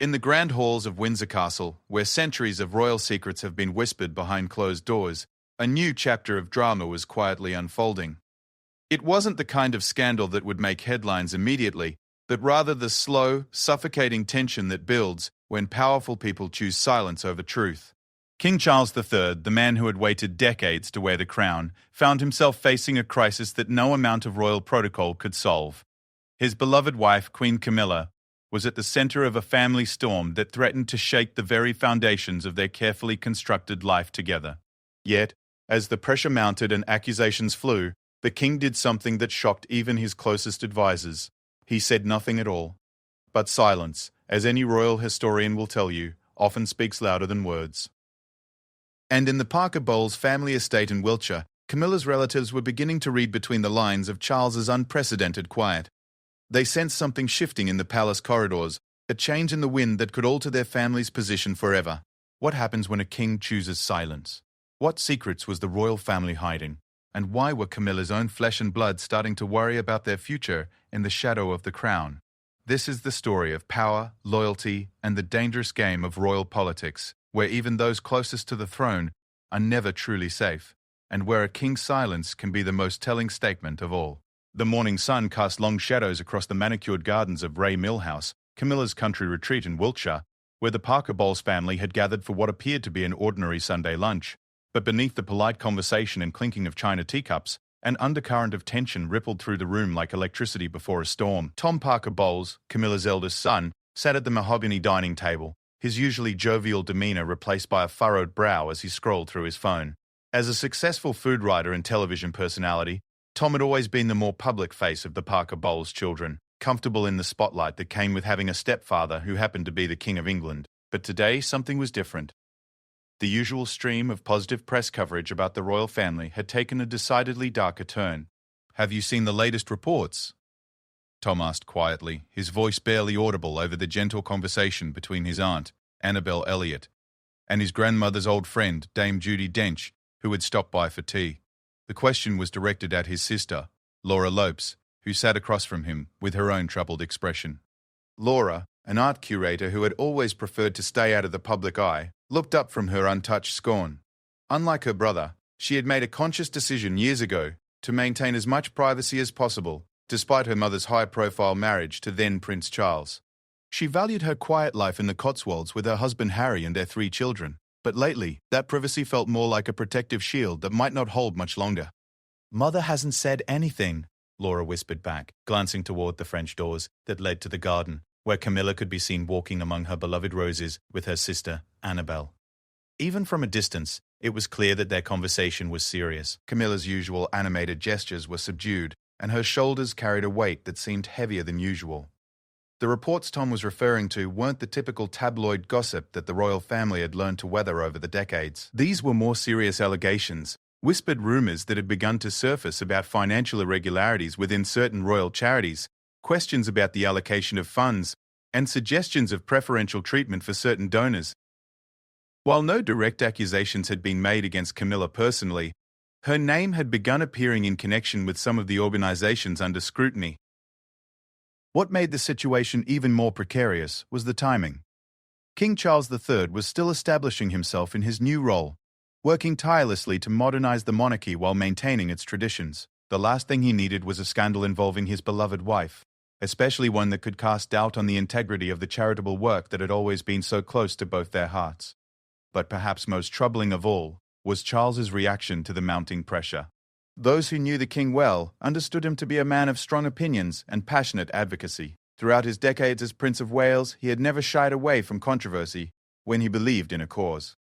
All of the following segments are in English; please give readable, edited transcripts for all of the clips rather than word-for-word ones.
In the grand halls of Windsor Castle, where centuries of royal secrets have been whispered behind closed doors, a new chapter of drama was quietly unfolding. It wasn't the kind of scandal that would make headlines immediately, but rather the slow, suffocating tension that builds when powerful people choose silence over truth. King Charles III, the man who had waited decades to wear the crown, found himself facing a crisis that no amount of royal protocol could solve. His beloved wife, Queen Camilla, was at the center of a family storm that threatened to shake the very foundations of their carefully constructed life together. Yet, as the pressure mounted and accusations flew, the king did something that shocked even his closest advisors. He said nothing at all. But silence, as any royal historian will tell you, often speaks louder than words. And in the Parker Bowles family estate in Wiltshire, Camilla's relatives were beginning to read between the lines of Charles's unprecedented quiet. They sensed something shifting in the palace corridors, a change in the wind that could alter their family's position forever. What happens when a king chooses silence? What secrets was the royal family hiding? And why were Camilla's own flesh and blood starting to worry about their future in the shadow of the crown? This is the story of power, loyalty, and the dangerous game of royal politics, where even those closest to the throne are never truly safe, and where a king's silence can be the most telling statement of all. The morning sun cast long shadows across the manicured gardens of Ray Mill House, Camilla's country retreat in Wiltshire, where the Parker Bowles family had gathered for what appeared to be an ordinary Sunday lunch. But beneath the polite conversation and clinking of china teacups, an undercurrent of tension rippled through the room like electricity before a storm. Tom Parker Bowles, Camilla's eldest son, sat at the mahogany dining table, his usually jovial demeanor replaced by a furrowed brow as he scrolled through his phone. As a successful food writer and television personality, Tom had always been the more public face of the Parker Bowles children, comfortable in the spotlight that came with having a stepfather who happened to be the King of England. But today, something was different. The usual stream of positive press coverage about the royal family had taken a decidedly darker turn. "Have you seen the latest reports?" Tom asked quietly, his voice barely audible over the gentle conversation between his aunt, Annabel Elliot, and his grandmother's old friend, Dame Judy Dench, who had stopped by for tea. The question was directed at his sister, Laura Lopes, who sat across from him with her own troubled expression. Laura, an art curator who had always preferred to stay out of the public eye, looked up from her untouched scorn. Unlike her brother, she had made a conscious decision years ago to maintain as much privacy as possible, despite her mother's high-profile marriage to then Prince Charles. She valued her quiet life in the Cotswolds with her husband Harry and their 3 children. But lately, that privacy felt more like a protective shield that might not hold much longer. "Mother hasn't said anything," Laura whispered back, glancing toward the French doors that led to the garden, where Camilla could be seen walking among her beloved roses with her sister, Annabel. Even from a distance, it was clear that their conversation was serious. Camilla's usual animated gestures were subdued, and her shoulders carried a weight that seemed heavier than usual. The reports Tom was referring to weren't the typical tabloid gossip that the royal family had learned to weather over the decades. These were more serious allegations, whispered rumors that had begun to surface about financial irregularities within certain royal charities, questions about the allocation of funds, and suggestions of preferential treatment for certain donors. While no direct accusations had been made against Camilla personally, her name had begun appearing in connection with some of the organizations under scrutiny. What made the situation even more precarious was the timing. King Charles III was still establishing himself in his new role, working tirelessly to modernize the monarchy while maintaining its traditions. The last thing he needed was a scandal involving his beloved wife, especially one that could cast doubt on the integrity of the charitable work that had always been so close to both their hearts. But perhaps most troubling of all was Charles's reaction to the mounting pressure. Those who knew the king well understood him to be a man of strong opinions and passionate advocacy. Throughout his decades as Prince of Wales, he had never shied away from controversy when he believed in a cause.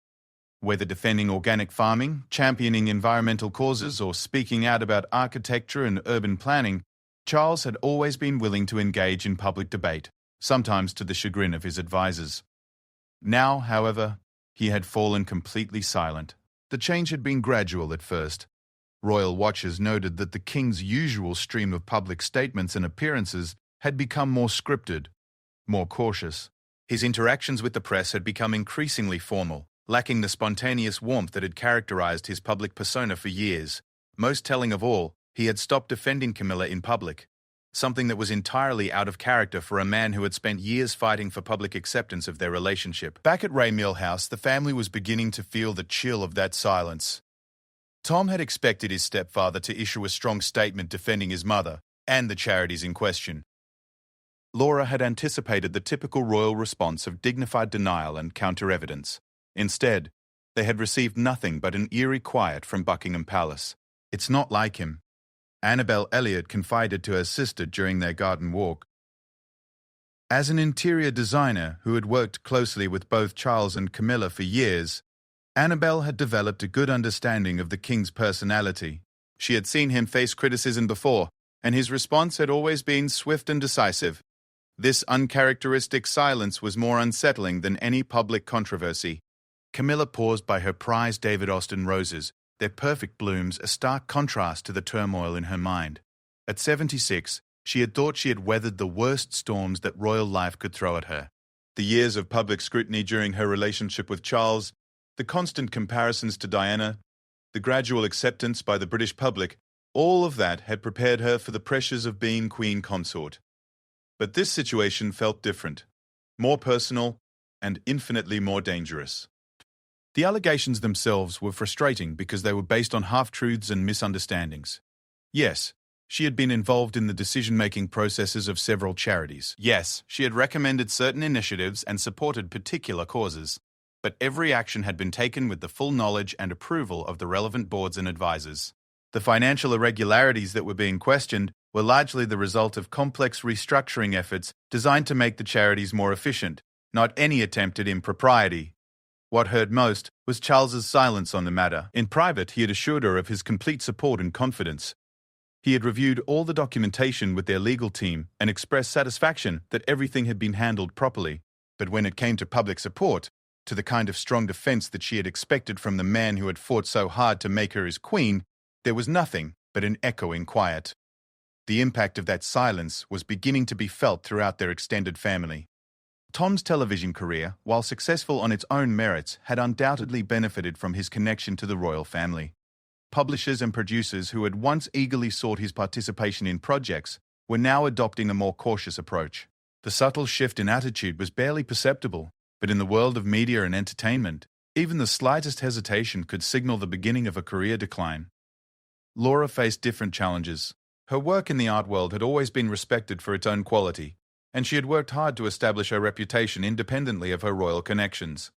Whether defending organic farming, championing environmental causes, or speaking out about architecture and urban planning, Charles had always been willing to engage in public debate, sometimes to the chagrin of his advisors. Now, however, he had fallen completely silent. The change had been gradual at first. Royal watchers noted that the king's usual stream of public statements and appearances had become more scripted, more cautious. His interactions with the press had become increasingly formal, lacking the spontaneous warmth that had characterized his public persona for years. Most telling of all, he had stopped defending Camilla in public. something that was entirely out of character for a man who had spent years fighting for public acceptance of their relationship. Back at Ray Millhouse, the family was beginning to feel the chill of that silence. Tom had expected his stepfather to issue a strong statement defending his mother and the charities in question. Laura had anticipated the typical royal response of dignified denial and counter-evidence. Instead, they had received nothing but an eerie quiet from Buckingham Palace. "It's not like him," Annabel Elliot confided to her sister during their garden walk. As an interior designer who had worked closely with both Charles and Camilla for years, Annabel had developed a good understanding of the king's personality. She had seen him face criticism before, and his response had always been swift and decisive. This uncharacteristic silence was more unsettling than any public controversy. Camilla paused by her prized David Austin roses, their perfect blooms a stark contrast to the turmoil in her mind. At 76, she had thought she had weathered the worst storms that royal life could throw at her. The years of public scrutiny during her relationship with Charles, the constant comparisons to Diana, the gradual acceptance by the British public, all of that had prepared her for the pressures of being queen consort. But this situation felt different, more personal, and infinitely more dangerous. The allegations themselves were frustrating because they were based on half-truths and misunderstandings. Yes, she had been involved in the decision-making processes of several charities. Yes, she had recommended certain initiatives and supported particular causes. But every action had been taken with the full knowledge and approval of the relevant boards and advisors. The financial irregularities that were being questioned were largely the result of complex restructuring efforts designed to make the charities more efficient, not any attempt at impropriety. What hurt most was Charles's silence on the matter. In private, he had assured her of his complete support and confidence. He had reviewed all the documentation with their legal team and expressed satisfaction that everything had been handled properly. But when it came to public support, to the kind of strong defense that she had expected from the man who had fought so hard to make her his queen, there was nothing but an echoing quiet. The impact of that silence was beginning to be felt throughout their extended family. Tom's television career, while successful on its own merits, had undoubtedly benefited from his connection to the royal family. Publishers and producers who had once eagerly sought his participation in projects were now adopting a more cautious approach. The subtle shift in attitude was barely perceptible, but in the world of media and entertainment, even the slightest hesitation could signal the beginning of a career decline. Laura faced different challenges. Her work in the art world had always been respected for its own quality, and she had worked hard to establish her reputation independently of her royal connections.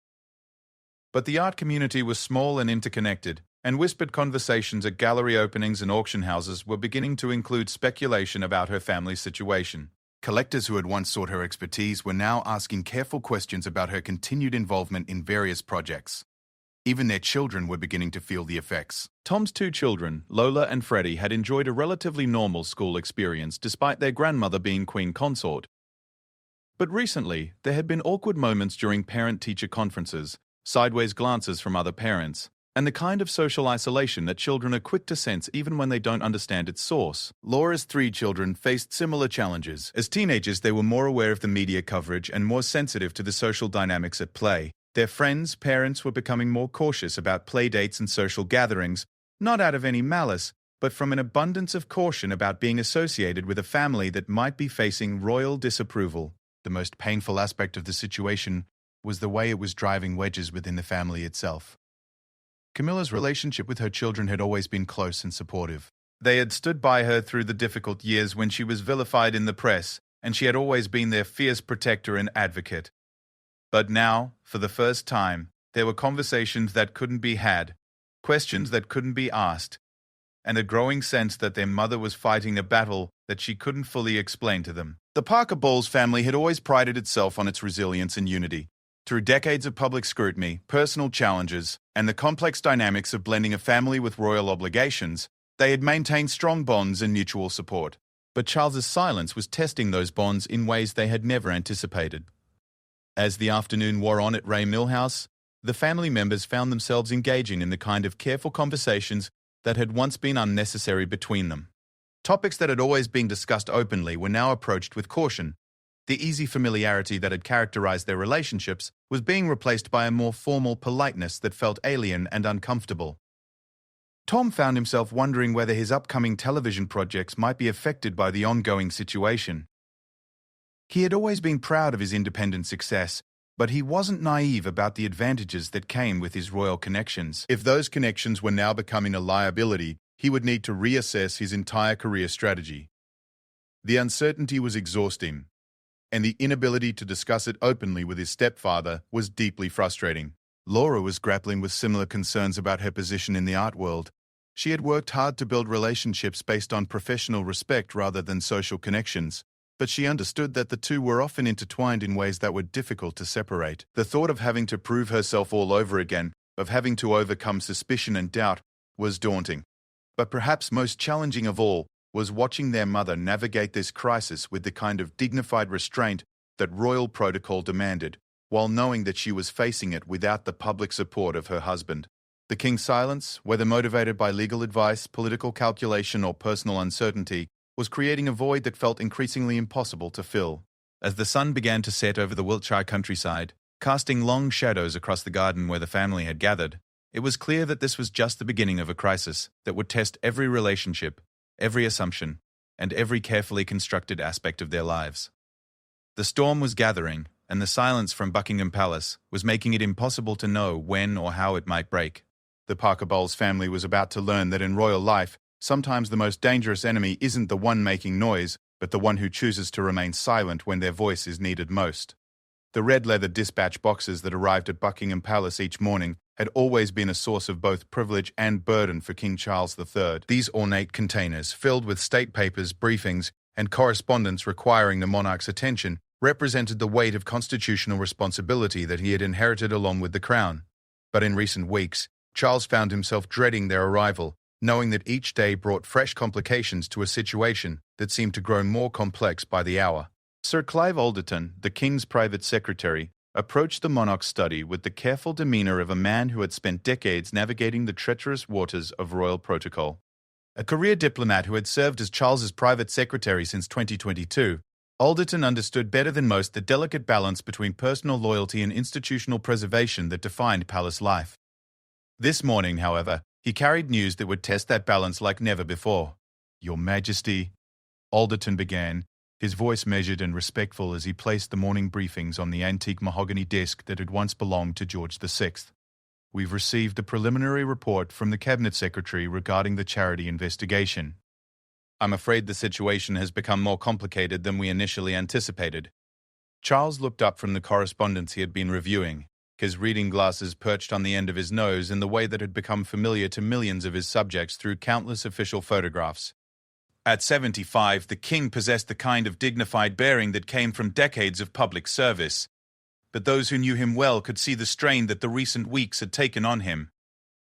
But the art community was small and interconnected, and whispered conversations at gallery openings and auction houses were beginning to include speculation about her family's situation. Collectors who had once sought her expertise were now asking careful questions about her continued involvement in various projects. Even their children were beginning to feel the effects. Tom's two children, Lola and Freddie, had enjoyed a relatively normal school experience despite their grandmother being queen consort. But recently, there had been awkward moments during parent-teacher conferences, sideways glances from other parents, and the kind of social isolation that children are quick to sense even when they don't understand its source. Laura's three children faced similar challenges. As teenagers, they were more aware of the media coverage and more sensitive to the social dynamics at play. Their friends, parents were becoming more cautious about playdates and social gatherings, not out of any malice, but from an abundance of caution about being associated with a family that might be facing royal disapproval. The most painful aspect of the situation was the way it was driving wedges within the family itself. Camilla's relationship with her children had always been close and supportive. They had stood by her through the difficult years when she was vilified in the press, and she had always been their fierce protector and advocate. But now, for the first time, there were conversations that couldn't be had, questions that couldn't be asked, and a growing sense that their mother was fighting a battle that she couldn't fully explain to them. The Parker Bowles family had always prided itself on its resilience and unity. Through decades of public scrutiny, personal challenges, and the complex dynamics of blending a family with royal obligations, they had maintained strong bonds and mutual support. But Charles's silence was testing those bonds in ways they had never anticipated. As the afternoon wore on at Ray Millhouse, the family members found themselves engaging in the kind of careful conversations that had once been unnecessary between them. Topics that had always been discussed openly were now approached with caution. The easy familiarity that had characterized their relationships was being replaced by a more formal politeness that felt alien and uncomfortable. Tom found himself wondering whether his upcoming television projects might be affected by the ongoing situation. He had always been proud of his independent success, but he wasn't naive about the advantages that came with his royal connections. If those connections were now becoming a liability, he would need to reassess his entire career strategy. The uncertainty was exhausting, and the inability to discuss it openly with his stepfather was deeply frustrating. Laura was grappling with similar concerns about her position in the art world. She had worked hard to build relationships based on professional respect rather than social connections, but she understood that the two were often intertwined in ways that were difficult to separate. The thought of having to prove herself all over again, of having to overcome suspicion and doubt, was daunting. But perhaps most challenging of all was watching their mother navigate this crisis with the kind of dignified restraint that royal protocol demanded, while knowing that she was facing it without the public support of her husband. The king's silence, whether motivated by legal advice, political calculation, or personal uncertainty, was creating a void that felt increasingly impossible to fill. As the sun began to set over the Wiltshire countryside, casting long shadows across the garden where the family had gathered, it was clear that this was just the beginning of a crisis that would test every relationship, every assumption, and every carefully constructed aspect of their lives. The storm was gathering, and the silence from Buckingham Palace was making it impossible to know when or how it might break. The Parker Bowles family was about to learn that in royal life, sometimes the most dangerous enemy isn't the one making noise, but the one who chooses to remain silent when their voice is needed most. The red leather dispatch boxes that arrived at Buckingham Palace each morning had always been a source of both privilege and burden for King Charles III. These ornate containers, filled with state papers, briefings, and correspondence requiring the monarch's attention, represented the weight of constitutional responsibility that he had inherited along with the crown. But in recent weeks, Charles found himself dreading their arrival, knowing that each day brought fresh complications to a situation that seemed to grow more complex by the hour. Sir Clive Alderton, the King's private secretary, approached the monarch's study with the careful demeanor of a man who had spent decades navigating the treacherous waters of royal protocol. A career diplomat who had served as Charles's private secretary since 2022, Alderton understood better than most the delicate balance between personal loyalty and institutional preservation that defined palace life. This morning, however, he carried news that would test that balance like never before. "Your Majesty," Alderton began, his voice measured and respectful as he placed the morning briefings on the antique mahogany desk that had once belonged to George VI. "We've received a preliminary report from the Cabinet Secretary regarding the charity investigation. I'm afraid the situation has become more complicated than we initially anticipated." Charles looked up from the correspondence he had been reviewing, his reading glasses perched on the end of his nose in the way that had become familiar to millions of his subjects through countless official photographs. At 75, the king possessed the kind of dignified bearing that came from decades of public service. But those who knew him well could see the strain that the recent weeks had taken on him.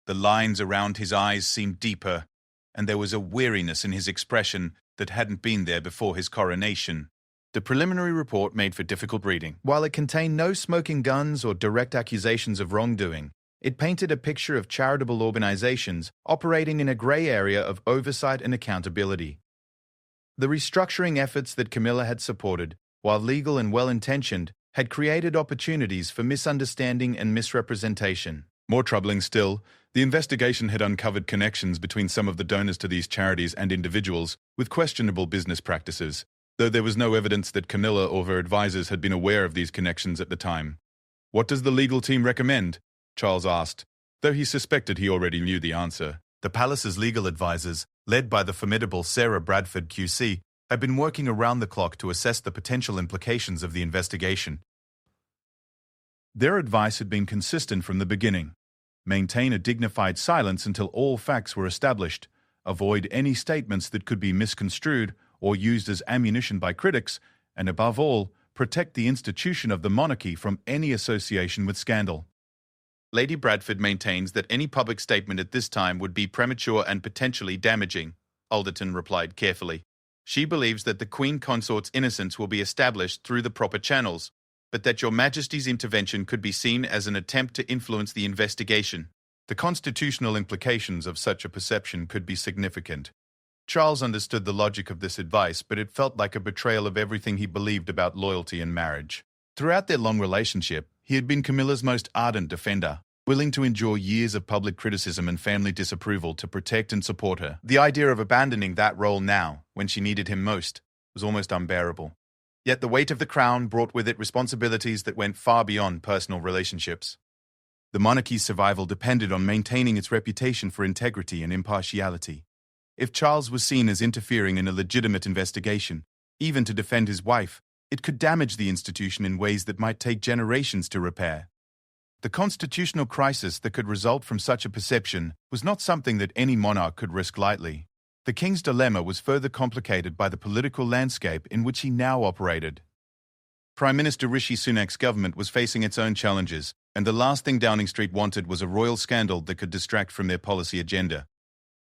The lines around his eyes seemed deeper, and there was a weariness in his expression that hadn't been there before his coronation. The preliminary report made for difficult reading. While it contained no smoking guns or direct accusations of wrongdoing, it painted a picture of charitable organizations operating in a gray area of oversight and accountability. The restructuring efforts that Camilla had supported, while legal and well-intentioned, had created opportunities for misunderstanding and misrepresentation. More troubling still, the investigation had uncovered connections between some of the donors to these charities and individuals with questionable business practices, though there was no evidence that Camilla or her advisors had been aware of these connections at the time. "What does the legal team recommend?" Charles asked, though he suspected he already knew the answer. The palace's legal advisors, led by the formidable Sarah Bradford QC, had been working around the clock to assess the potential implications of the investigation. Their advice had been consistent from the beginning. Maintain a dignified silence until all facts were established, avoid any statements that could be misconstrued or used as ammunition by critics, and above all, protect the institution of the monarchy from any association with scandal. Lady Bradford maintains that any public statement at this time would be premature and potentially damaging, Alderton replied carefully. She believes that the Queen Consort's innocence will be established through the proper channels, but that Your Majesty's intervention could be seen as an attempt to influence the investigation. The constitutional implications of such a perception could be significant. Charles understood the logic of this advice, but it felt like a betrayal of everything he believed about loyalty and marriage. Throughout their long relationship, he had been Camilla's most ardent defender, willing to endure years of public criticism and family disapproval to protect and support her. The idea of abandoning that role now, when she needed him most, was almost unbearable. Yet the weight of the crown brought with it responsibilities that went far beyond personal relationships. The monarchy's survival depended on maintaining its reputation for integrity and impartiality. If Charles was seen as interfering in a legitimate investigation, even to defend his wife, it could damage the institution in ways that might take generations to repair. The constitutional crisis that could result from such a perception was not something that any monarch could risk lightly. The king's dilemma was further complicated by the political landscape in which he now operated. Prime Minister Rishi Sunak's government was facing its own challenges, and the last thing Downing Street wanted was a royal scandal that could distract from their policy agenda.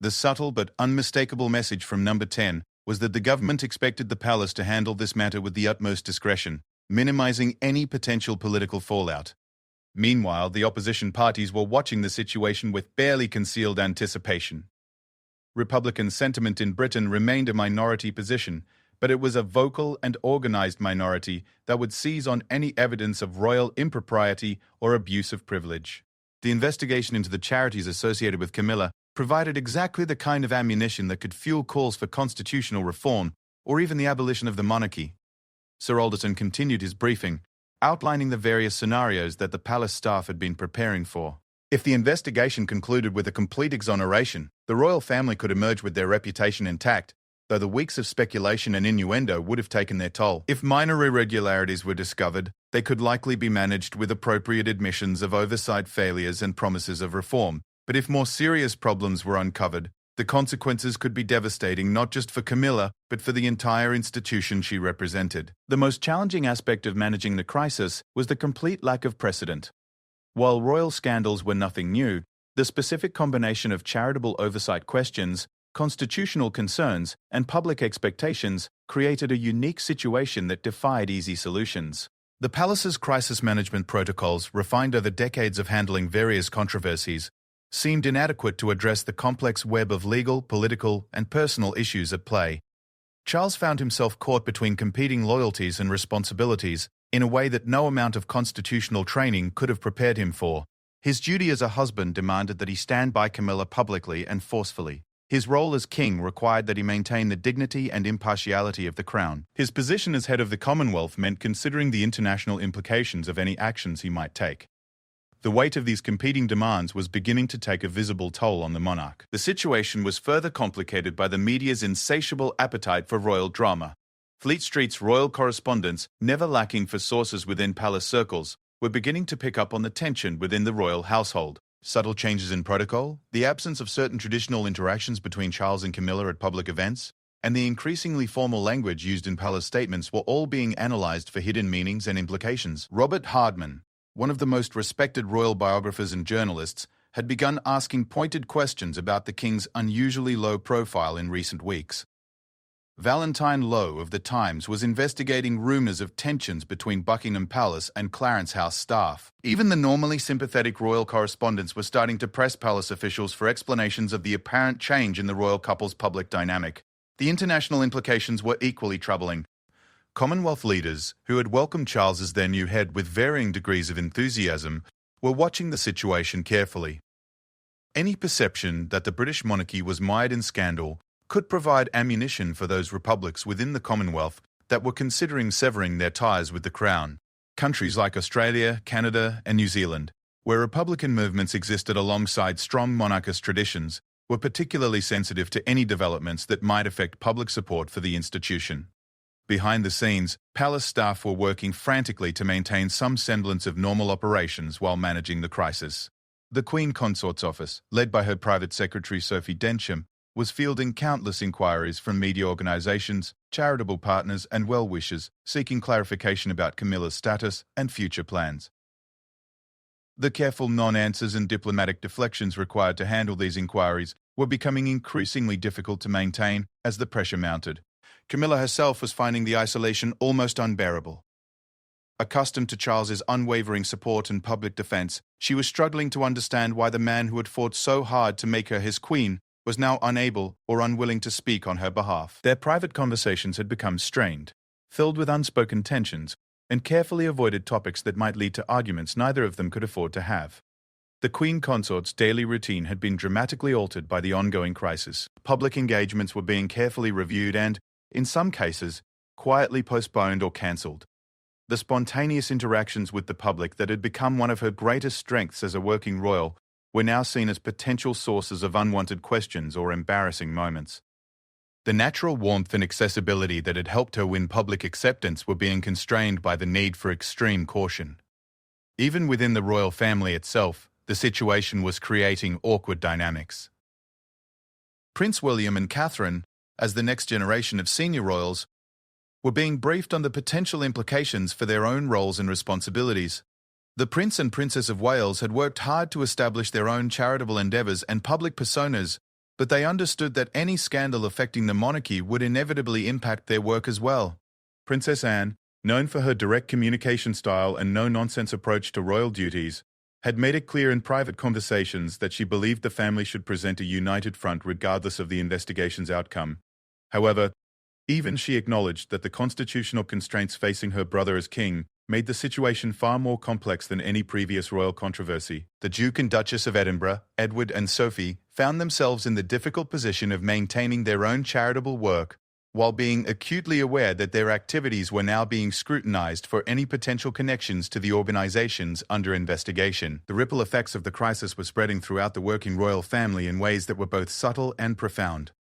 The subtle but unmistakable message from Number 10 was that the government expected the palace to handle this matter with the utmost discretion, minimizing any potential political fallout. Meanwhile, the opposition parties were watching the situation with barely concealed anticipation. Republican sentiment in Britain remained a minority position, but it was a vocal and organized minority that would seize on any evidence of royal impropriety or abuse of privilege. The investigation into the charities associated with Camilla provided exactly the kind of ammunition that could fuel calls for constitutional reform or even the abolition of the monarchy. Sir Alderton continued his briefing, outlining the various scenarios that the palace staff had been preparing for. If the investigation concluded with a complete exoneration, the royal family could emerge with their reputation intact, though the weeks of speculation and innuendo would have taken their toll. If minor irregularities were discovered, they could likely be managed with appropriate admissions of oversight failures and promises of reform. But if more serious problems were uncovered, the consequences could be devastating not just for Camilla, but for the entire institution she represented. The most challenging aspect of managing the crisis was the complete lack of precedent. While royal scandals were nothing new, the specific combination of charitable oversight questions, constitutional concerns, and public expectations created a unique situation that defied easy solutions. The palace's crisis management protocols, refined over decades of handling various controversies, seemed inadequate to address the complex web of legal, political, and personal issues at play. Charles found himself caught between competing loyalties and responsibilities in a way that no amount of constitutional training could have prepared him for. His duty as a husband demanded that he stand by Camilla publicly and forcefully. His role as king required that he maintain the dignity and impartiality of the crown. His position as head of the Commonwealth meant considering the international implications of any actions he might take. The weight of these competing demands was beginning to take a visible toll on the monarch. The situation was further complicated by the media's insatiable appetite for royal drama. Fleet Street's royal correspondents, never lacking for sources within palace circles, were beginning to pick up on the tension within the royal household. Subtle changes in protocol, the absence of certain traditional interactions between Charles and Camilla at public events, and the increasingly formal language used in palace statements were all being analyzed for hidden meanings and implications. Robert Hardman, one of the most respected royal biographers and journalists, had begun asking pointed questions about the king's unusually low profile in recent weeks. Valentine Lowe of The Times was investigating rumors of tensions between Buckingham Palace and Clarence House staff. Even the normally sympathetic royal correspondents were starting to press palace officials for explanations of the apparent change in the royal couple's public dynamic. The international implications were equally troubling. Commonwealth leaders, who had welcomed Charles as their new head with varying degrees of enthusiasm, were watching the situation carefully. Any perception that the British monarchy was mired in scandal could provide ammunition for those republics within the Commonwealth that were considering severing their ties with the Crown. Countries like Australia, Canada, and New Zealand, where republican movements existed alongside strong monarchist traditions, were particularly sensitive to any developments that might affect public support for the institution. Behind the scenes, palace staff were working frantically to maintain some semblance of normal operations while managing the crisis. The Queen Consort's office, led by her private secretary Sophie Densham, was fielding countless inquiries from media organisations, charitable partners and well-wishers seeking clarification about Camilla's status and future plans. The careful non-answers and diplomatic deflections required to handle these inquiries were becoming increasingly difficult to maintain as the pressure mounted. Camilla herself was finding the isolation almost unbearable. Accustomed to Charles's unwavering support and public defence, she was struggling to understand why the man who had fought so hard to make her his queen was now unable or unwilling to speak on her behalf. Their private conversations had become strained, filled with unspoken tensions, and carefully avoided topics that might lead to arguments neither of them could afford to have. The Queen Consort's daily routine had been dramatically altered by the ongoing crisis. Public engagements were being carefully reviewed and, in some cases, quietly postponed or cancelled. The spontaneous interactions with the public that had become one of her greatest strengths as a working royal were now seen as potential sources of unwanted questions or embarrassing moments. The natural warmth and accessibility that had helped her win public acceptance were being constrained by the need for extreme caution. Even within the royal family itself, the situation was creating awkward dynamics. Prince William and Catherine, as the next generation of senior royals, were being briefed on the potential implications for their own roles and responsibilities. The Prince and Princess of Wales had worked hard to establish their own charitable endeavours and public personas, but they understood that any scandal affecting the monarchy would inevitably impact their work as well. Princess Anne, known for her direct communication style and no-nonsense approach to royal duties, had made it clear in private conversations that she believed the family should present a united front regardless of the investigation's outcome. However, even she acknowledged that the constitutional constraints facing her brother as king made the situation far more complex than any previous royal controversy. The Duke and Duchess of Edinburgh, Edward and Sophie, found themselves in the difficult position of maintaining their own charitable work while being acutely aware that their activities were now being scrutinized for any potential connections to the organizations under investigation. The ripple effects of the crisis were spreading throughout the working royal family in ways that were both subtle and profound.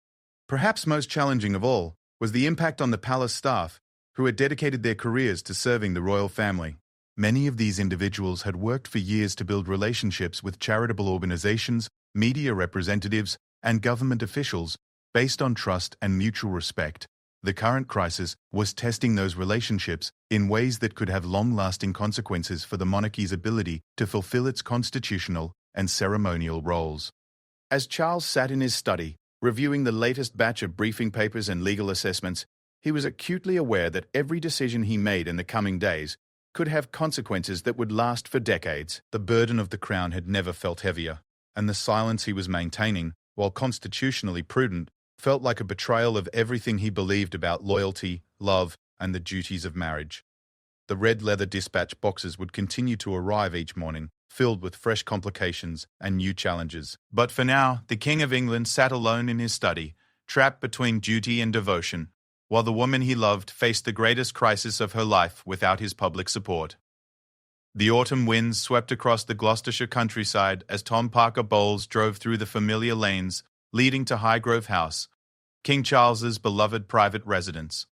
Perhaps most challenging of all was the impact on the palace staff, who had dedicated their careers to serving the royal family. Many of these individuals had worked for years to build relationships with charitable organizations, media representatives, and government officials, based on trust and mutual respect. The current crisis was testing those relationships in ways that could have long-lasting consequences for the monarchy's ability to fulfill its constitutional and ceremonial roles. As Charles sat in his study, reviewing the latest batch of briefing papers and legal assessments, he was acutely aware that every decision he made in the coming days could have consequences that would last for decades. The burden of the crown had never felt heavier, and the silence he was maintaining, while constitutionally prudent, felt like a betrayal of everything he believed about loyalty, love, and the duties of marriage. The red leather dispatch boxes would continue to arrive each morning, filled with fresh complications and new challenges. But for now, the King of England sat alone in his study, trapped between duty and devotion, while the woman he loved faced the greatest crisis of her life without his public support. The autumn winds swept across the Gloucestershire countryside as Tom Parker Bowles drove through the familiar lanes leading to Highgrove House, King Charles's beloved private residence.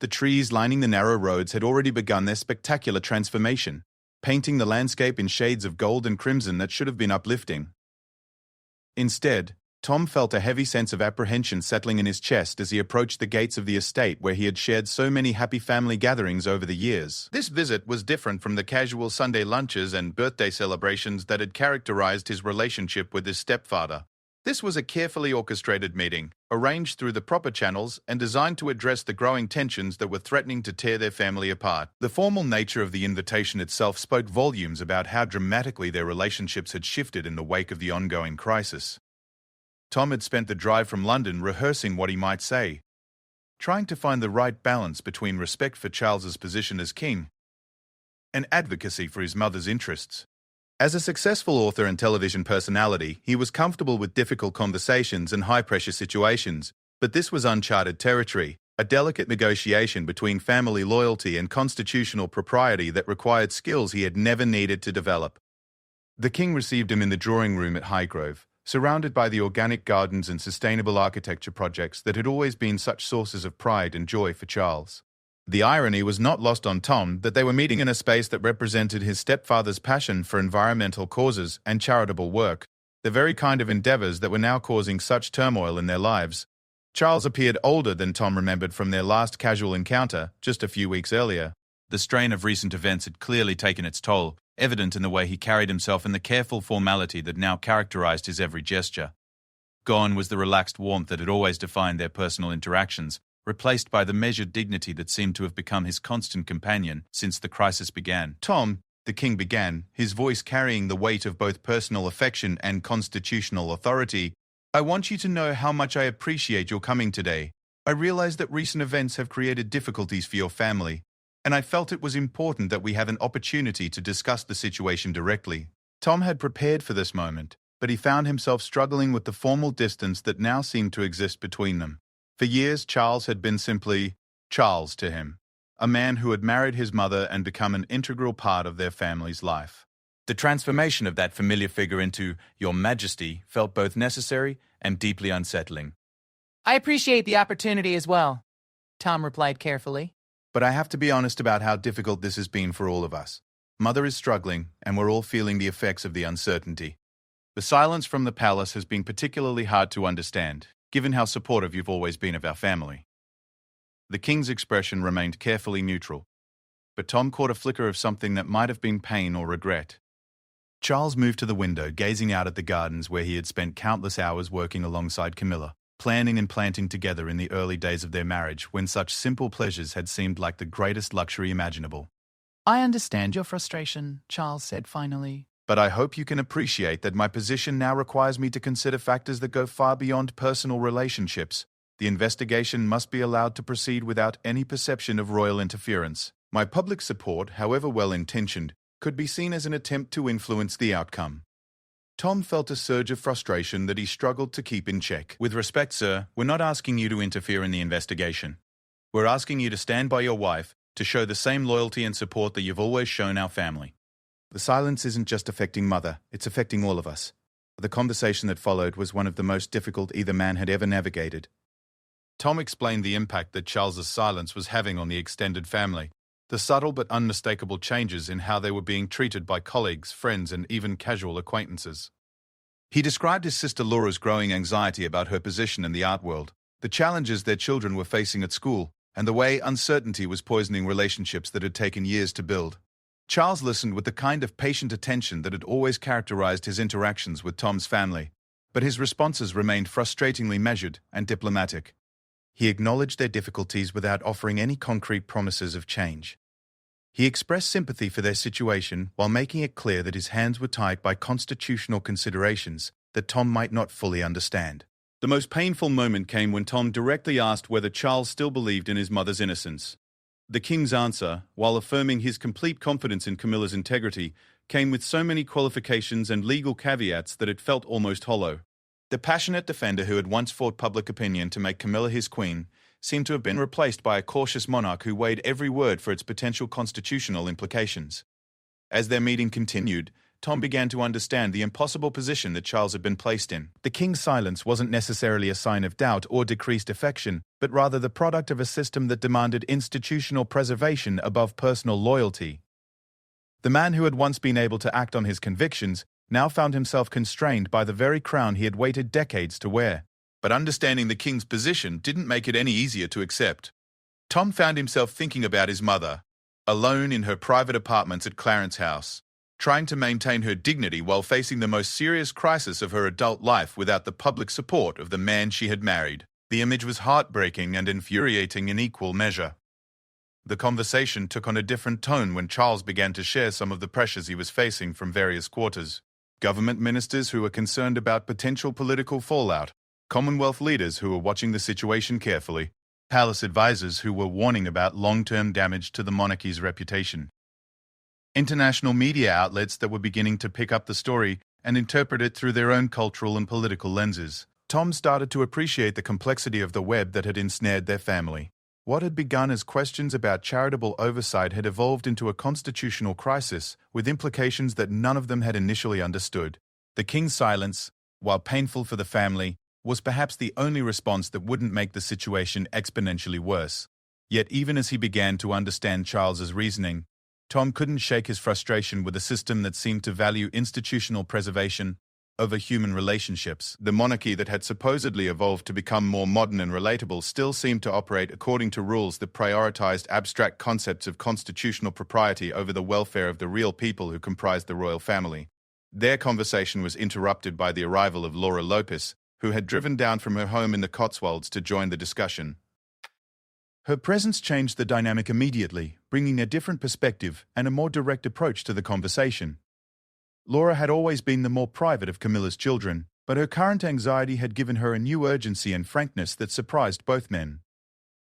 The trees lining the narrow roads had already begun their spectacular transformation, painting the landscape in shades of gold and crimson that should have been uplifting. Instead, Tom felt a heavy sense of apprehension settling in his chest as he approached the gates of the estate where he had shared so many happy family gatherings over the years. This visit was different from the casual Sunday lunches and birthday celebrations that had characterized his relationship with his stepfather. This was a carefully orchestrated meeting, arranged through the proper channels and designed to address the growing tensions that were threatening to tear their family apart. The formal nature of the invitation itself spoke volumes about how dramatically their relationships had shifted in the wake of the ongoing crisis. Tom had spent the drive from London rehearsing what he might say, trying to find the right balance between respect for Charles's position as king and advocacy for his mother's interests. As a successful author and television personality, he was comfortable with difficult conversations and high-pressure situations, but this was uncharted territory, a delicate negotiation between family loyalty and constitutional propriety that required skills he had never needed to develop. The king received him in the drawing room at Highgrove, surrounded by the organic gardens and sustainable architecture projects that had always been such sources of pride and joy for Charles. The irony was not lost on Tom that they were meeting in a space that represented his stepfather's passion for environmental causes and charitable work, the very kind of endeavors that were now causing such turmoil in their lives. Charles appeared older than Tom remembered from their last casual encounter, just a few weeks earlier. The strain of recent events had clearly taken its toll, evident in the way he carried himself and the careful formality that now characterized his every gesture. Gone was the relaxed warmth that had always defined their personal interactions, replaced by the measured dignity that seemed to have become his constant companion since the crisis began. "Tom," the king began, his voice carrying the weight of both personal affection and constitutional authority, "I want you to know how much I appreciate your coming today. I realize that recent events have created difficulties for your family, and I felt it was important that we have an opportunity to discuss the situation directly. Tom had prepared for this moment, but he found himself struggling with the formal distance that now seemed to exist between them. For years, Charles had been simply Charles to him, a man who had married his mother and become an integral part of their family's life. The transformation of that familiar figure into Your Majesty felt both necessary and deeply unsettling. I appreciate the opportunity as well, Tom replied carefully. But I have to be honest about how difficult this has been for all of us. Mother is struggling, and we're all feeling the effects of the uncertainty. The silence from the palace has been particularly hard to understand, given how supportive you've always been of our family. The king's expression remained carefully neutral, but Tom caught a flicker of something that might have been pain or regret. Charles moved to the window, gazing out at the gardens where he had spent countless hours working alongside Camilla, planning and planting together in the early days of their marriage when such simple pleasures had seemed like the greatest luxury imaginable. I understand your frustration, Charles said finally. But I hope you can appreciate that my position now requires me to consider factors that go far beyond personal relationships. The investigation must be allowed to proceed without any perception of royal interference. My public support, however well-intentioned, could be seen as an attempt to influence the outcome. Tom felt a surge of frustration that he struggled to keep in check. With respect, sir, we're not asking you to interfere in the investigation. We're asking you to stand by your wife, to show the same loyalty and support that you've always shown our family. The silence isn't just affecting Mother, it's affecting all of us. The conversation that followed was one of the most difficult either man had ever navigated. Tom explained the impact that Charles's silence was having on the extended family, the subtle but unmistakable changes in how they were being treated by colleagues, friends, and even casual acquaintances. He described his sister Laura's growing anxiety about her position in the art world, the challenges their children were facing at school, and the way uncertainty was poisoning relationships that had taken years to build. Charles listened with the kind of patient attention that had always characterized his interactions with Tom's family, but his responses remained frustratingly measured and diplomatic. He acknowledged their difficulties without offering any concrete promises of change. He expressed sympathy for their situation while making it clear that his hands were tied by constitutional considerations that Tom might not fully understand. The most painful moment came when Tom directly asked whether Charles still believed in his mother's innocence. The king's answer, while affirming his complete confidence in Camilla's integrity, came with so many qualifications and legal caveats that it felt almost hollow. The passionate defender who had once fought public opinion to make Camilla his queen seemed to have been replaced by a cautious monarch who weighed every word for its potential constitutional implications. As their meeting continued, Tom began to understand the impossible position that Charles had been placed in. The king's silence wasn't necessarily a sign of doubt or decreased affection, but rather the product of a system that demanded institutional preservation above personal loyalty. The man who had once been able to act on his convictions now found himself constrained by the very crown he had waited decades to wear. But understanding the king's position didn't make it any easier to accept. Tom found himself thinking about his mother, alone in her private apartments at Clarence House, trying to maintain her dignity while facing the most serious crisis of her adult life without the public support of the man she had married. The image was heartbreaking and infuriating in equal measure. The conversation took on a different tone when Charles began to share some of the pressures he was facing from various quarters. Government ministers who were concerned about potential political fallout, Commonwealth leaders who were watching the situation carefully, palace advisors who were warning about long-term damage to the monarchy's reputation. International media outlets that were beginning to pick up the story and interpret it through their own cultural and political lenses. Tom started to appreciate the complexity of the web that had ensnared their family. What had begun as questions about charitable oversight had evolved into a constitutional crisis, with implications that none of them had initially understood. The king's silence, while painful for the family, was perhaps the only response that wouldn't make the situation exponentially worse. Yet even as he began to understand Charles's reasoning, Tom couldn't shake his frustration with a system that seemed to value institutional preservation over human relationships. The monarchy that had supposedly evolved to become more modern and relatable still seemed to operate according to rules that prioritized abstract concepts of constitutional propriety over the welfare of the real people who comprised the royal family. Their conversation was interrupted by the arrival of Laura Lopez, who had driven down from her home in the Cotswolds to join the discussion. Her presence changed the dynamic immediately, bringing a different perspective and a more direct approach to the conversation. Laura had always been the more private of Camilla's children, but her current anxiety had given her a new urgency and frankness that surprised both men.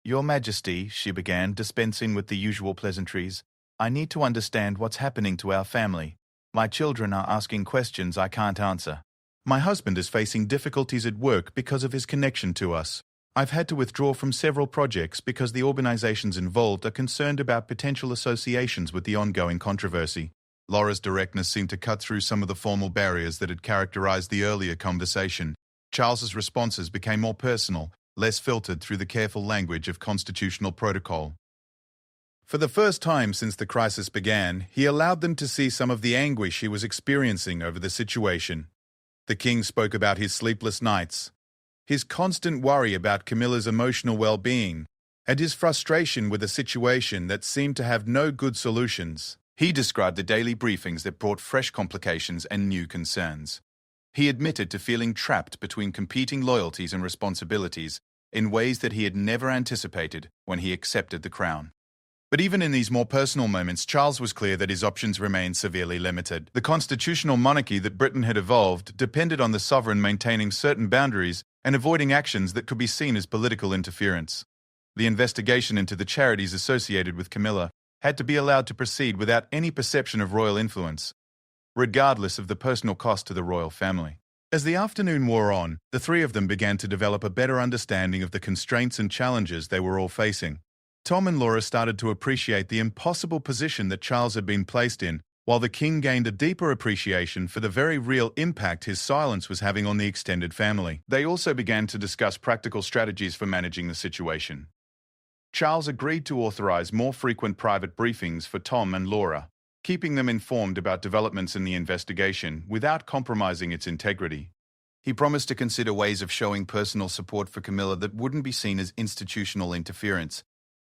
"Your Majesty," she began, dispensing with the usual pleasantries, "I need to understand what's happening to our family. My children are asking questions I can't answer. My husband is facing difficulties at work because of his connection to us. I've had to withdraw from several projects because the organizations involved are concerned about potential associations with the ongoing controversy. Laura's directness seemed to cut through some of the formal barriers that had characterized the earlier conversation. Charles's responses became more personal, less filtered through the careful language of constitutional protocol. For the first time since the crisis began, he allowed them to see some of the anguish he was experiencing over the situation. The king spoke about his sleepless nights, his constant worry about Camilla's emotional well-being, and his frustration with a situation that seemed to have no good solutions. He described the daily briefings that brought fresh complications and new concerns. He admitted to feeling trapped between competing loyalties and responsibilities in ways that he had never anticipated when he accepted the crown. But even in these more personal moments, Charles was clear that his options remained severely limited. The constitutional monarchy that Britain had evolved depended on the sovereign maintaining certain boundaries and avoiding actions that could be seen as political interference. The investigation into the charities associated with Camilla had to be allowed to proceed without any perception of royal influence, regardless of the personal cost to the royal family. As the afternoon wore on, the three of them began to develop a better understanding of the constraints and challenges they were all facing. Tom and Laura started to appreciate the impossible position that Charles had been placed in, while the king gained a deeper appreciation for the very real impact his silence was having on the extended family. They also began to discuss practical strategies for managing the situation. Charles agreed to authorize more frequent private briefings for Tom and Laura, keeping them informed about developments in the investigation without compromising its integrity. He promised to consider ways of showing personal support for Camilla that wouldn't be seen as institutional interference.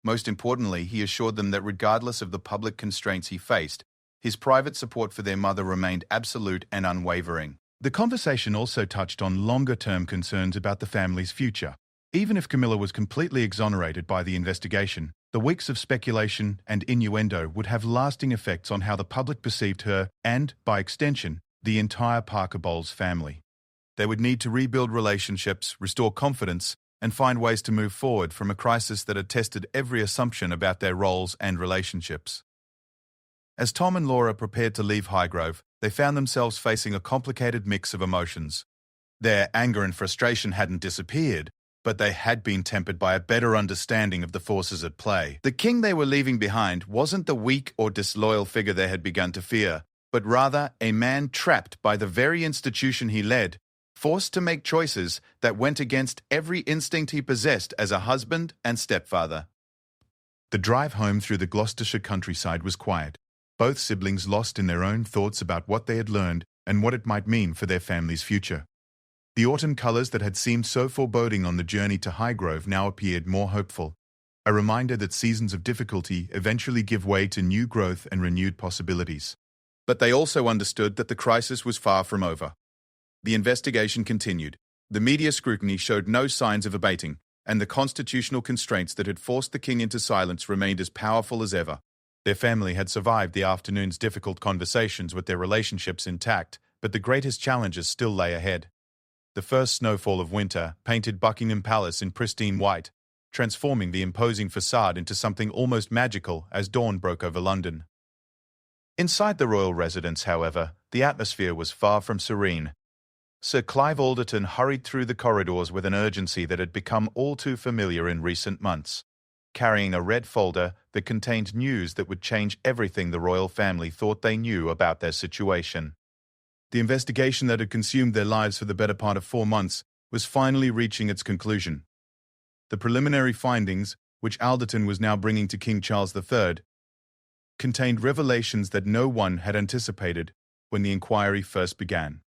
Most importantly, he assured them that regardless of the public constraints he faced, his private support for their mother remained absolute and unwavering. The conversation also touched on longer-term concerns about the family's future. Even if Camilla was completely exonerated by the investigation, the weeks of speculation and innuendo would have lasting effects on how the public perceived her and, by extension, the entire Parker Bowles family. They would need to rebuild relationships, restore confidence, and find ways to move forward from a crisis that had tested every assumption about their roles and relationships. As Tom and Laura prepared to leave Highgrove, they found themselves facing a complicated mix of emotions. Their anger and frustration hadn't disappeared, but they had been tempered by a better understanding of the forces at play. The king they were leaving behind wasn't the weak or disloyal figure they had begun to fear, but rather a man trapped by the very institution he led, forced to make choices that went against every instinct he possessed as a husband and stepfather. The drive home through the Gloucestershire countryside was quiet, both siblings lost in their own thoughts about what they had learned and what it might mean for their family's future. The autumn colours that had seemed so foreboding on the journey to Highgrove now appeared more hopeful, a reminder that seasons of difficulty eventually give way to new growth and renewed possibilities. But they also understood that the crisis was far from over. The investigation continued. The media scrutiny showed no signs of abating, and the constitutional constraints that had forced the king into silence remained as powerful as ever. Their family had survived the afternoon's difficult conversations with their relationships intact, but the greatest challenges still lay ahead. The first snowfall of winter painted Buckingham Palace in pristine white, transforming the imposing facade into something almost magical as dawn broke over London. Inside the royal residence, however, the atmosphere was far from serene. Sir Clive Alderton hurried through the corridors with an urgency that had become all too familiar in recent months, carrying a red folder that contained news that would change everything the royal family thought they knew about their situation. The investigation that had consumed their lives for the better part of 4 months was finally reaching its conclusion. The preliminary findings, which Alderton was now bringing to King Charles III, contained revelations that no one had anticipated when the inquiry first began.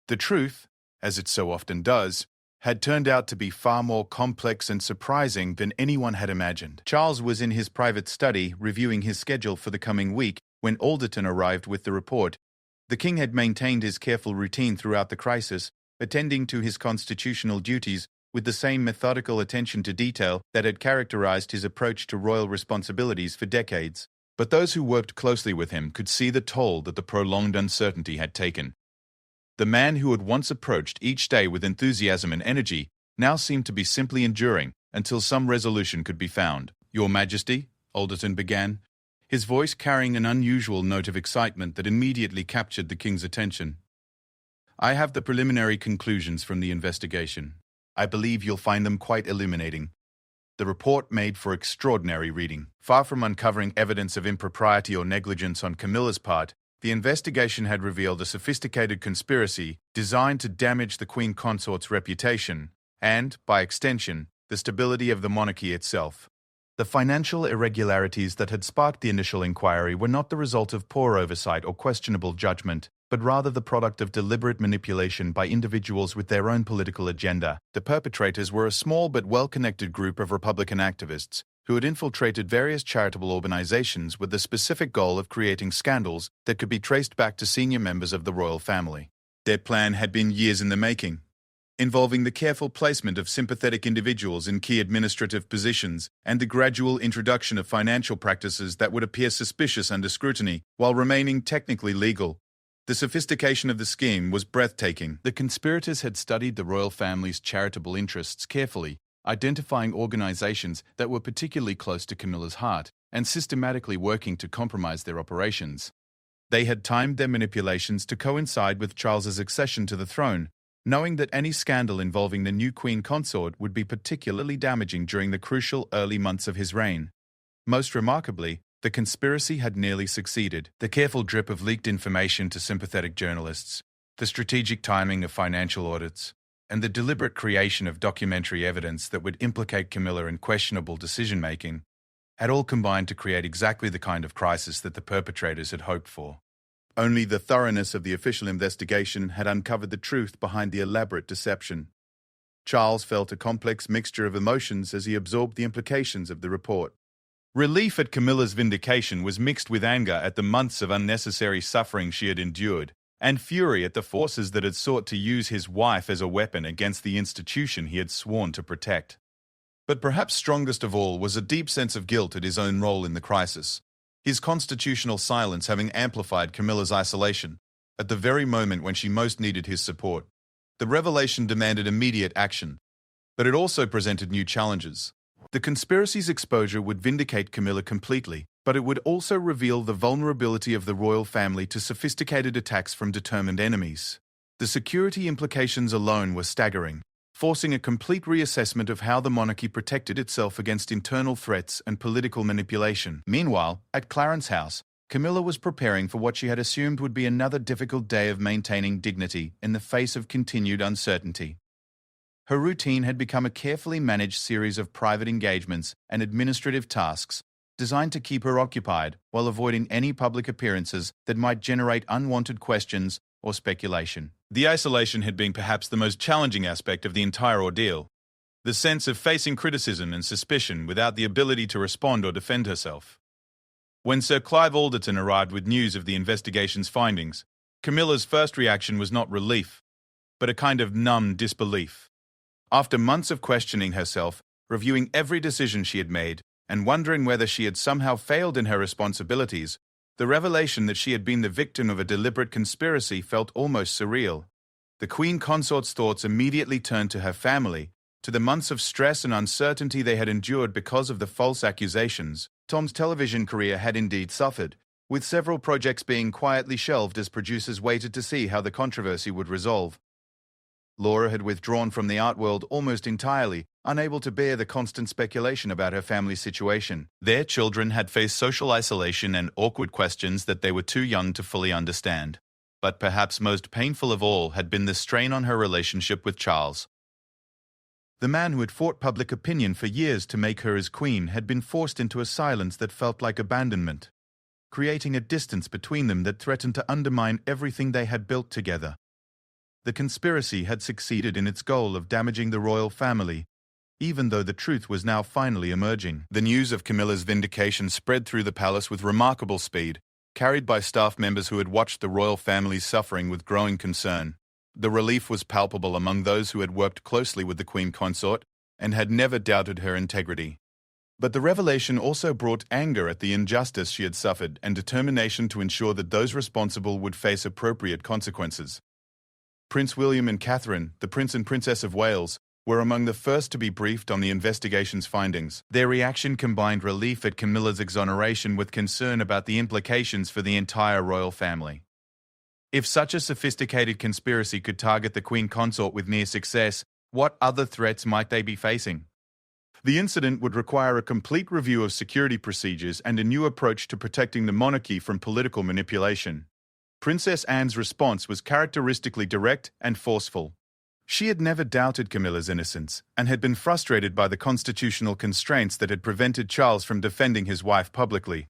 The truth, as it so often does, had turned out to be far more complex and surprising than anyone had imagined. Charles was in his private study reviewing his schedule for the coming week when Alderton arrived with the report. The king had maintained his careful routine throughout the crisis, attending to his constitutional duties with the same methodical attention to detail that had characterized his approach to royal responsibilities for decades. But those who worked closely with him could see the toll that the prolonged uncertainty had taken. The man who had once approached each day with enthusiasm and energy now seemed to be simply enduring until some resolution could be found. "Your Majesty," Alderton began, his voice carrying an unusual note of excitement that immediately captured the king's attention. "I have the preliminary conclusions from the investigation. I believe you'll find them quite illuminating." The report made for extraordinary reading. Far from uncovering evidence of impropriety or negligence on Camilla's part, the investigation had revealed a sophisticated conspiracy designed to damage the Queen Consort's reputation and, by extension, the stability of the monarchy itself. The financial irregularities that had sparked the initial inquiry were not the result of poor oversight or questionable judgment, but rather the product of deliberate manipulation by individuals with their own political agenda. The perpetrators were a small but well-connected group of Republican activists who had infiltrated various charitable organizations with the specific goal of creating scandals that could be traced back to senior members of the royal family. Their plan had been years in the making, involving the careful placement of sympathetic individuals in key administrative positions and the gradual introduction of financial practices that would appear suspicious under scrutiny while remaining technically legal. The sophistication of the scheme was breathtaking. The conspirators had studied the royal family's charitable interests carefully, identifying organizations that were particularly close to Camilla's heart and systematically working to compromise their operations. They had timed their manipulations to coincide with Charles's accession to the throne, knowing that any scandal involving the new Queen Consort would be particularly damaging during the crucial early months of his reign. Most remarkably, the conspiracy had nearly succeeded. The careful drip of leaked information to sympathetic journalists, the strategic timing of financial audits, and the deliberate creation of documentary evidence that would implicate Camilla in questionable decision-making had all combined to create exactly the kind of crisis that the perpetrators had hoped for. Only the thoroughness of the official investigation had uncovered the truth behind the elaborate deception. Charles felt a complex mixture of emotions as he absorbed the implications of the report. Relief at Camilla's vindication was mixed with anger at the months of unnecessary suffering she had endured, and fury at the forces that had sought to use his wife as a weapon against the institution he had sworn to protect. But perhaps strongest of all was a deep sense of guilt at his own role in the crisis, his constitutional silence having amplified Camilla's isolation at the very moment when she most needed his support. The revelation demanded immediate action, but it also presented new challenges. The conspiracy's exposure would vindicate Camilla completely, but it would also reveal the vulnerability of the royal family to sophisticated attacks from determined enemies. The security implications alone were staggering, forcing a complete reassessment of how the monarchy protected itself against internal threats and political manipulation. Meanwhile, at Clarence House, Camilla was preparing for what she had assumed would be another difficult day of maintaining dignity in the face of continued uncertainty. Her routine had become a carefully managed series of private engagements and administrative tasks designed to keep her occupied while avoiding any public appearances that might generate unwanted questions or speculation. The isolation had been perhaps the most challenging aspect of the entire ordeal. The sense of facing criticism and suspicion without the ability to respond or defend herself. When Sir Clive Alderton arrived with news of the investigation's findings, Camilla's first reaction was not relief, but a kind of numb disbelief. After months of questioning herself, reviewing every decision she had made, and wondering whether she had somehow failed in her responsibilities, the revelation that she had been the victim of a deliberate conspiracy felt almost surreal. The Queen Consort's thoughts immediately turned to her family, to the months of stress and uncertainty they had endured because of the false accusations. Tom's television career had indeed suffered, with several projects being quietly shelved as producers waited to see how the controversy would resolve. Laura had withdrawn from the art world almost entirely, unable to bear the constant speculation about her family's situation. Their children had faced social isolation and awkward questions that they were too young to fully understand. But perhaps most painful of all had been the strain on her relationship with Charles. The man who had fought public opinion for years to make her his queen had been forced into a silence that felt like abandonment, creating a distance between them that threatened to undermine everything they had built together. The conspiracy had succeeded in its goal of damaging the royal family, even though the truth was now finally emerging. The news of Camilla's vindication spread through the palace with remarkable speed, carried by staff members who had watched the royal family's suffering with growing concern. The relief was palpable among those who had worked closely with the Queen Consort and had never doubted her integrity. But the revelation also brought anger at the injustice she had suffered and determination to ensure that those responsible would face appropriate consequences. Prince William and Catherine, the Prince and Princess of Wales, were among the first to be briefed on the investigation's findings. Their reaction combined relief at Camilla's exoneration with concern about the implications for the entire royal family. If such a sophisticated conspiracy could target the Queen Consort with near success, what other threats might they be facing? The incident would require a complete review of security procedures and a new approach to protecting the monarchy from political manipulation. Princess Anne's response was characteristically direct and forceful. She had never doubted Camilla's innocence and had been frustrated by the constitutional constraints that had prevented Charles from defending his wife publicly.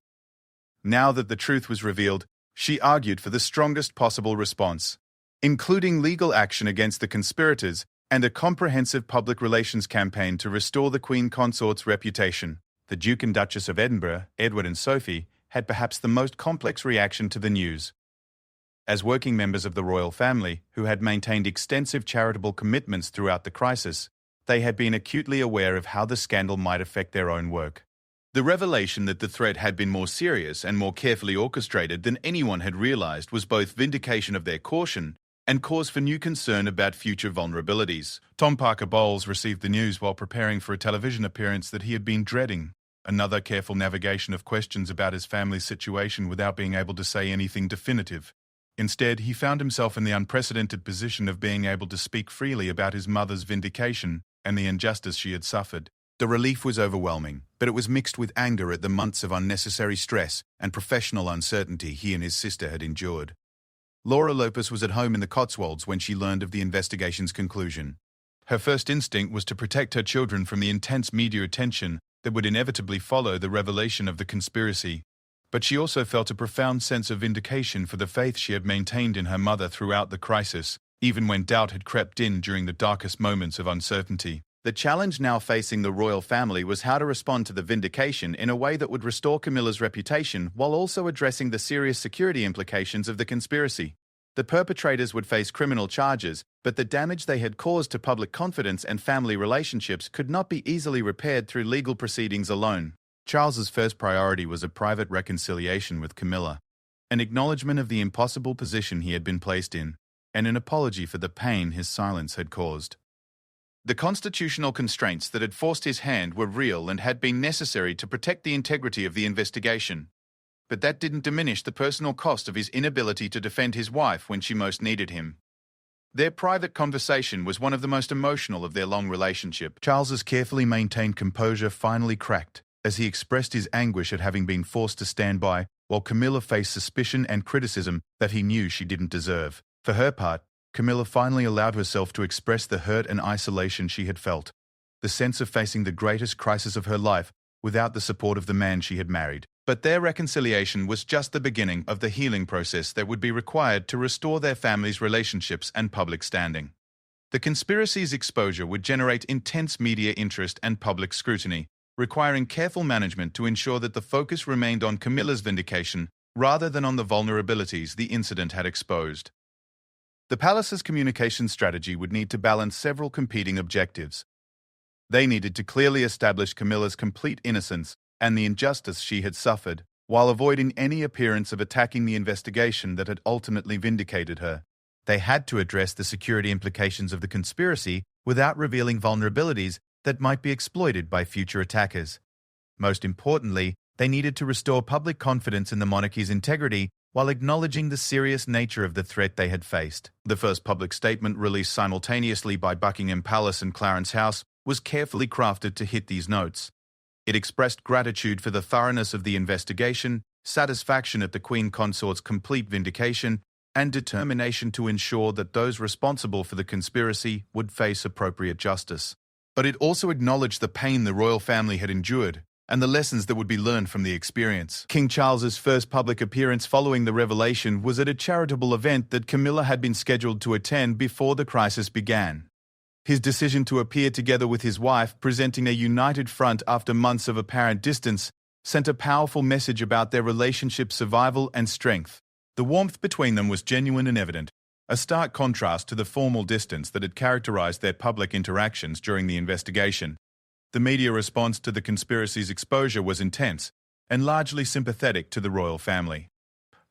Now that the truth was revealed, she argued for the strongest possible response, including legal action against the conspirators and a comprehensive public relations campaign to restore the Queen Consort's reputation. The Duke and Duchess of Edinburgh, Edward and Sophie, had perhaps the most complex reaction to the news. As working members of the royal family, who had maintained extensive charitable commitments throughout the crisis, they had been acutely aware of how the scandal might affect their own work. The revelation that the threat had been more serious and more carefully orchestrated than anyone had realized was both vindication of their caution and cause for new concern about future vulnerabilities. Tom Parker Bowles received the news while preparing for a television appearance that he had been dreading. Another careful navigation of questions about his family's situation without being able to say anything definitive. Instead, he found himself in the unprecedented position of being able to speak freely about his mother's vindication and the injustice she had suffered. The relief was overwhelming, but it was mixed with anger at the months of unnecessary stress and professional uncertainty he and his sister had endured. Laura Lopez was at home in the Cotswolds when she learned of the investigation's conclusion. Her first instinct was to protect her children from the intense media attention that would inevitably follow the revelation of the conspiracy, but she also felt a profound sense of vindication for the faith she had maintained in her mother throughout the crisis, even when doubt had crept in during the darkest moments of uncertainty. The challenge now facing the royal family was how to respond to the vindication in a way that would restore Camilla's reputation while also addressing the serious security implications of the conspiracy. The perpetrators would face criminal charges, but the damage they had caused to public confidence and family relationships could not be easily repaired through legal proceedings alone. Charles's first priority was a private reconciliation with Camilla, an acknowledgement of the impossible position he had been placed in, and an apology for the pain his silence had caused. The constitutional constraints that had forced his hand were real and had been necessary to protect the integrity of the investigation. But that didn't diminish the personal cost of his inability to defend his wife when she most needed him. Their private conversation was one of the most emotional of their long relationship. Charles's carefully maintained composure finally cracked as he expressed his anguish at having been forced to stand by while Camilla faced suspicion and criticism that he knew she didn't deserve. For her part, Camilla finally allowed herself to express the hurt and isolation she had felt, the sense of facing the greatest crisis of her life without the support of the man she had married. But their reconciliation was just the beginning of the healing process that would be required to restore their family's relationships and public standing. The conspiracy's exposure would generate intense media interest and public scrutiny, requiring careful management to ensure that the focus remained on Camilla's vindication rather than on the vulnerabilities the incident had exposed. The palace's communication strategy would need to balance several competing objectives. They needed to clearly establish Camilla's complete innocence and the injustice she had suffered, while avoiding any appearance of attacking the investigation that had ultimately vindicated her. They had to address the security implications of the conspiracy without revealing vulnerabilities that might be exploited by future attackers. Most importantly, they needed to restore public confidence in the monarchy's integrity while acknowledging the serious nature of the threat they had faced. The first public statement, released simultaneously by Buckingham Palace and Clarence House, was carefully crafted to hit these notes. It expressed gratitude for the thoroughness of the investigation, satisfaction at the Queen Consort's complete vindication, and determination to ensure that those responsible for the conspiracy would face appropriate justice. But it also acknowledged the pain the royal family had endured and the lessons that would be learned from the experience. King Charles's first public appearance following the revelation was at a charitable event that Camilla had been scheduled to attend before the crisis began. His decision to appear together with his wife, presenting a united front after months of apparent distance, sent a powerful message about their relationship's survival and strength. The warmth between them was genuine and evident, a stark contrast to the formal distance that had characterized their public interactions during the investigation. The media response to the conspiracy's exposure was intense and largely sympathetic to the royal family.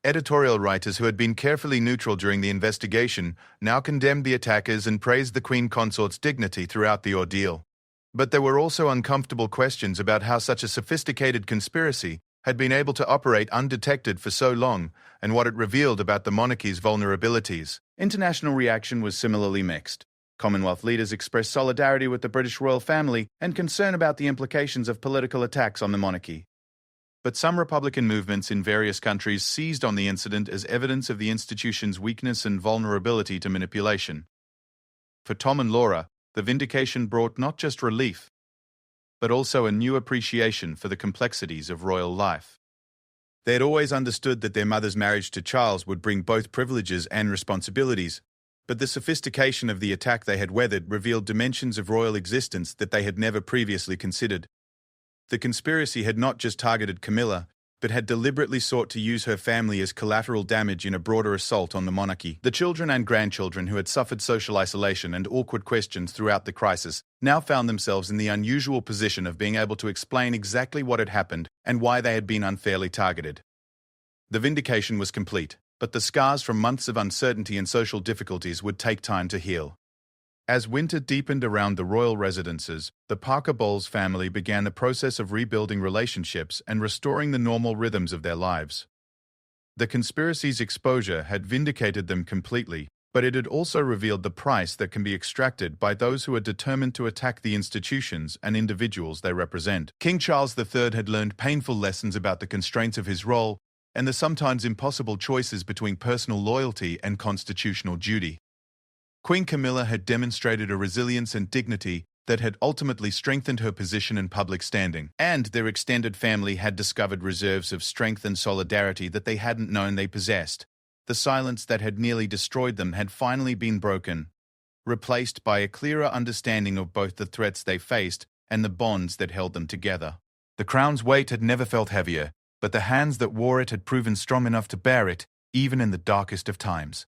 Editorial writers who had been carefully neutral during the investigation now condemned the attackers and praised the Queen Consort's dignity throughout the ordeal. But there were also uncomfortable questions about how such a sophisticated conspiracy had been able to operate undetected for so long and what it revealed about the monarchy's vulnerabilities. International reaction was similarly mixed. Commonwealth leaders expressed solidarity with the British royal family and concern about the implications of political attacks on the monarchy. But some Republican movements in various countries seized on the incident as evidence of the institution's weakness and vulnerability to manipulation. For Tom and Laura, the vindication brought not just relief, but also a new appreciation for the complexities of royal life. They had always understood that their mother's marriage to Charles would bring both privileges and responsibilities, but the sophistication of the attack they had weathered revealed dimensions of royal existence that they had never previously considered. The conspiracy had not just targeted Camilla, but had deliberately sought to use her family as collateral damage in a broader assault on the monarchy. The children and grandchildren who had suffered social isolation and awkward questions throughout the crisis now found themselves in the unusual position of being able to explain exactly what had happened and why they had been unfairly targeted. The vindication was complete, but the scars from months of uncertainty and social difficulties would take time to heal. As winter deepened around the royal residences, the Parker Bowles family began the process of rebuilding relationships and restoring the normal rhythms of their lives. The conspiracy's exposure had vindicated them completely, but it had also revealed the price that can be extracted by those who are determined to attack the institutions and individuals they represent. King Charles III had learned painful lessons about the constraints of his role and the sometimes impossible choices between personal loyalty and constitutional duty. Queen Camilla had demonstrated a resilience and dignity that had ultimately strengthened her position and public standing, and their extended family had discovered reserves of strength and solidarity that they hadn't known they possessed. The silence that had nearly destroyed them had finally been broken, replaced by a clearer understanding of both the threats they faced and the bonds that held them together. The crown's weight had never felt heavier, but the hands that wore it had proven strong enough to bear it, even in the darkest of times.